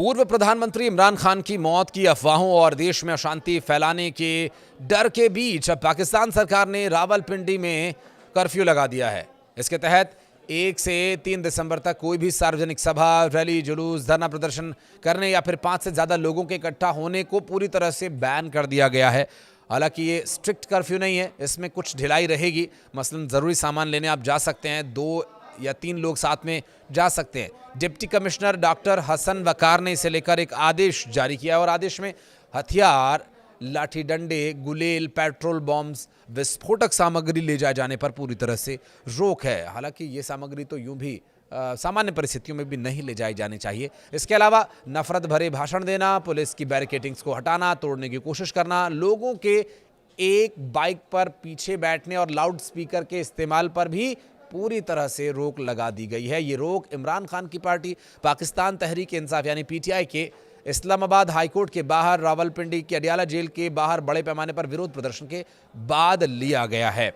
पूर्व प्रधानमंत्री इमरान खान की मौत की अफवाहों और देश में अशांति फैलाने के डर के बीच अब पाकिस्तान सरकार ने रावलपिंडी में कर्फ्यू लगा दिया है। इसके तहत 1 से 3 दिसंबर तक कोई भी सार्वजनिक सभा, रैली, जुलूस, धरना प्रदर्शन करने या फिर 5 से ज़्यादा लोगों के इकट्ठा होने को पूरी तरह से बैन कर दिया गया है। हालांकि ये स्ट्रिक्ट कर्फ्यू नहीं है, इसमें कुछ ढिलाई रहेगी। मसलन ज़रूरी सामान लेने आप जा सकते हैं, 2 या 3 लोग साथ में जा सकते हैं। डिप्टी कमिश्नर डॉक्टर हसन वकार ने इसे लेकर एक आदेश जारी किया और आदेश में हथियार, लाठी डंडे, गुलेल, पेट्रोल बॉम्ब्स, विस्फोटक सामग्री ले जाए जाने पर पूरी तरह से रोक है। हालांकि ये सामग्री तो यूं भी सामान्य परिस्थितियों में भी नहीं ले जाई जानी चाहिए। इसके अलावा नफरत भरे भाषण देना, पुलिस की बैरिकेडिंग्स को हटाना, तोड़ने की कोशिश करना, लोगों के एक बाइक पर पीछे बैठने और लाउड स्पीकर के इस्तेमाल पर भी पूरी तरह से रोक लगा दी गई है। ये रोक इमरान खान की पार्टी पाकिस्तान तहरीक इंसाफ यानी पीटीआई के इस्लामाबाद हाईकोर्ट के बाहर, रावलपिंडी की अडियाला जेल के बाहर बड़े पैमाने पर विरोध प्रदर्शन के बाद लिया गया है।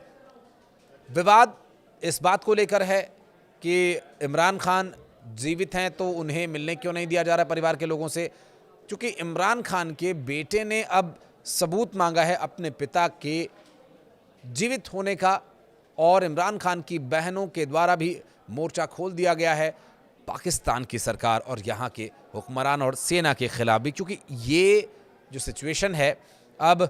विवाद इस बात को लेकर है कि इमरान खान जीवित हैं तो उन्हें मिलने क्यों नहीं दिया जा रहा परिवार के लोगों से, क्योंकि इमरान खान के बेटे ने अब सबूत मांगा है अपने पिता के जीवित होने का और इमरान खान की बहनों के द्वारा भी मोर्चा खोल दिया गया है पाकिस्तान की सरकार और यहाँ के हुक्मरान और सेना के खिलाफ भी, क्योंकि ये जो सिचुएशन है अब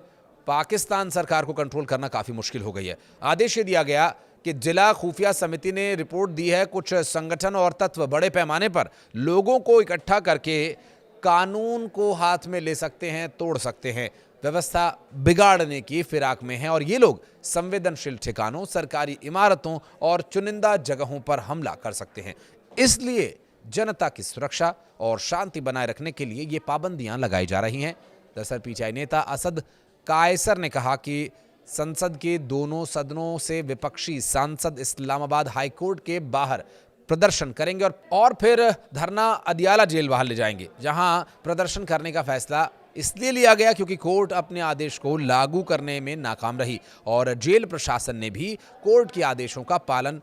पाकिस्तान सरकार को कंट्रोल करना काफ़ी मुश्किल हो गई है। आदेश ये दिया गया कि जिला खुफिया समिति ने रिपोर्ट दी है, कुछ संगठन और तत्व बड़े पैमाने पर लोगों को इकट्ठा करके कानून को हाथ में ले सकते हैं, तोड़ सकते हैं, व्यवस्था बिगाड़ने की फिराक में हैं और ये लोग संवेदनशील ठिकानों, सरकारी इमारतों और चुनिंदा जगहों पर हमला कर सकते हैं। इसलिए जनता की सुरक्षा और शांति बनाए रखने के लिए ये पाबंदियां लगाई जा रही हैं। दरअसल पीटीआई नेता असद कायसर ने कहा कि संसद के दोनों सदनों से विपक्षी सांसद इस्लामाबाद हाईकोर्ट के बाहर प्रदर्शन करेंगे और फिर धरना अदियाला जेल बाहर ले जाएंगे, जहां प्रदर्शन करने का फैसला इसलिए लिया गया क्योंकि कोर्ट अपने आदेश को लागू करने में नाकाम रही और जेल प्रशासन ने भी कोर्ट के आदेशों का पालन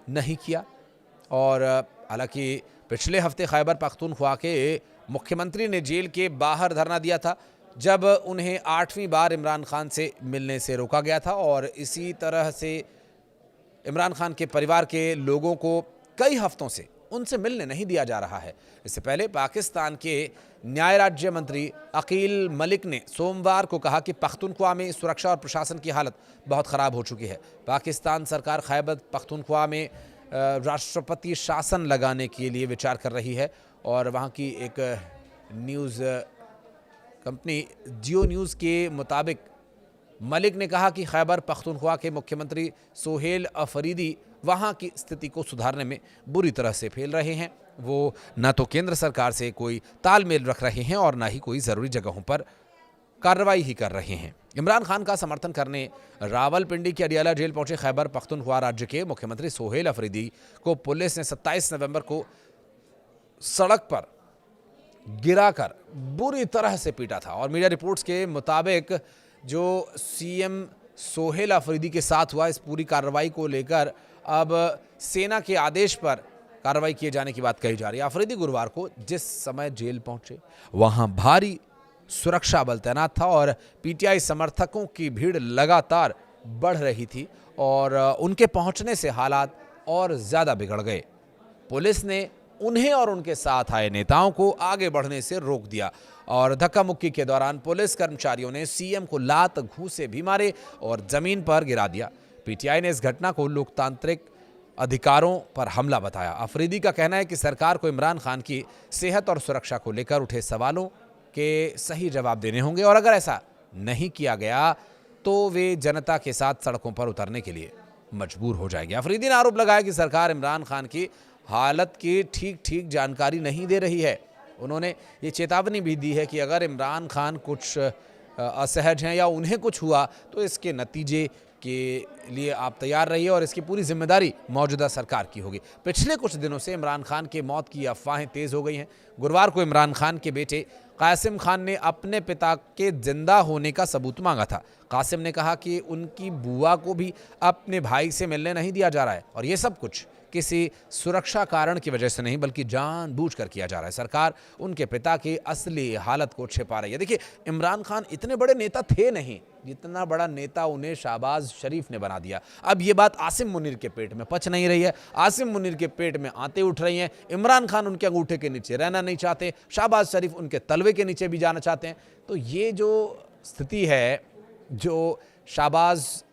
नहीं किया। और हालांकि पिछले हफ्ते खैबर पख्तूनख्वा के मुख्यमंत्री ने जेल के बाहर धरना दिया था जब उन्हें 8वीं बार इमरान खान से मिलने से रोका गया था और इसी तरह से इमरान खान के परिवार के लोगों को कई हफ्तों से उनसे मिलने नहीं दिया जा रहा है। इससे पहले पाकिस्तान के न्याय राज्य मंत्री अकील मलिक ने सोमवार को कहा कि पख्तूनख्वा में सुरक्षा और प्रशासन की हालत बहुत ख़राब हो चुकी है। पाकिस्तान सरकार खैबर पख्तूनख्वा में राष्ट्रपति शासन लगाने के लिए विचार कर रही है और वहाँ की एक न्यूज़ कंपनी जियो न्यूज़ के मुताबिक मलिक ने कहा कि खैबर पख्तूनख्वा के मुख्यमंत्री सोहेल अफरीदी वहाँ की स्थिति को सुधारने में बुरी तरह से फेल रहे हैं। वो न तो केंद्र सरकार से कोई तालमेल रख रहे हैं और न ही कोई ज़रूरी जगहों पर कार्रवाई ही कर रहे हैं। इमरान खान का समर्थन करने रावलपिंडी की अडियाला जेल पहुंचे खैबर पख्तूनख्वा राज्य के मुख्यमंत्री सोहेल अफरीदी को पुलिस ने 27 नवंबर को सड़क पर गिराकर बुरी तरह से पीटा था और मीडिया रिपोर्ट्स के मुताबिक जो सीएम सोहेल अफरीदी के साथ हुआ, इस पूरी कार्रवाई को लेकर अब सेना के आदेश पर कार्रवाई किए जाने की बात कही जा रही है। अफरीदी गुरुवार को जिस समय जेल पहुंचे वहां भारी सुरक्षा बल तैनात था और पीटीआई समर्थकों की भीड़ लगातार बढ़ रही थी और उनके पहुंचने से हालात और ज़्यादा बिगड़ गए। पुलिस ने उन्हें और उनके साथ आए नेताओं को आगे बढ़ने से रोक दिया और धक्का मुक्की के दौरान पुलिस कर्मचारियों ने सीएम को लात घूंसे भी मारे और जमीन पर गिरा दिया। पीटीआई ने इस घटना को लोकतांत्रिक अधिकारों पर हमला बताया। अफरीदी का कहना है कि सरकार को इमरान खान की सेहत और सुरक्षा को लेकर उठे सवालों के सही जवाब देने होंगे और अगर ऐसा नहीं किया गया तो वे जनता के साथ सड़कों पर उतरने के लिए मजबूर हो जाएंगे। अफरीदी ने आरोप लगाया कि सरकार इमरान खान की हालत की ठीक जानकारी नहीं दे रही है। उन्होंने ये चेतावनी भी दी है कि अगर इमरान खान कुछ असहज हैं या उन्हें कुछ हुआ तो इसके नतीजे के लिए आप तैयार रहिए और इसकी पूरी जिम्मेदारी मौजूदा सरकार की होगी। पिछले कुछ दिनों से इमरान खान के मौत की अफवाहें तेज़ हो गई हैं। गुरुवार को इमरान खान के बेटे कासिम खान ने अपने पिता के जिंदा होने का सबूत मांगा था। कासिम ने कहा कि उनकी बुआ को भी अपने भाई से मिलने नहीं दिया जा रहा है और ये सब कुछ किसी सुरक्षा कारण की वजह से नहीं बल्कि जानबूझकर किया जा रहा है। सरकार उनके पिता की असली हालत को छिपा रही है। देखिए, इमरान खान इतने बड़े नेता थे नहीं जितना बड़ा नेता उन्हें शहबाज शरीफ ने बना दिया। अब ये बात आसिम मुनीर के पेट में पच नहीं रही है। आसिम मुनीर के पेट में आंतें उठ रही हैं। इमरान खान उनके अंगूठे के नीचे रहना नहीं चाहते, शहबाज शरीफ उनके तलवे के नीचे भी जाना चाहते हैं। तो ये जो स्थिति है, जो शहबाज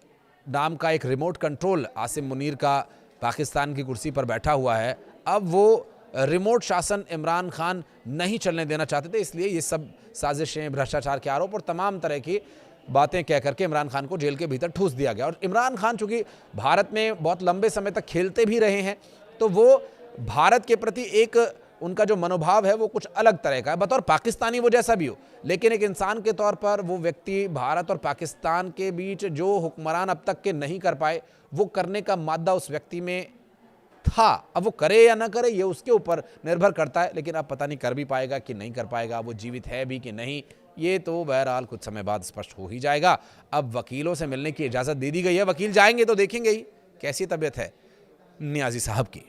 नाम का एक रिमोट कंट्रोल आसिम मुनीर का पाकिस्तान की कुर्सी पर बैठा हुआ है, अब वो रिमोट शासन इमरान खान नहीं चलने देना चाहते थे। इसलिए ये सब साजिशें, भ्रष्टाचार के आरोप और तमाम तरह की बातें कह करके इमरान खान को जेल के भीतर ठूस दिया गया। और इमरान खान चूंकि भारत में बहुत लंबे समय तक खेलते भी रहे हैं, तो वो भारत के प्रति एक उनका जो मनोभाव है वो कुछ अलग तरह का है। बतौर पाकिस्तानी वो जैसा भी हो, लेकिन एक इंसान के तौर पर वो व्यक्ति भारत और पाकिस्तान के बीच जो हुक्मरान अब तक के नहीं कर पाए, वो करने का मादा उस व्यक्ति में था। अब वो करे या ना करे ये उसके ऊपर निर्भर करता है, लेकिन अब पता नहीं कर भी पाएगा कि नहीं कर पाएगा, वो जीवित है भी कि नहीं, ये तो बहरहाल कुछ समय बाद स्पष्ट हो ही जाएगा। अब वकीलों से मिलने की इजाज़त दे दी गई है, वकील जाएंगे तो देखेंगे ही कैसी तबीयत है नियाज़ी साहब की।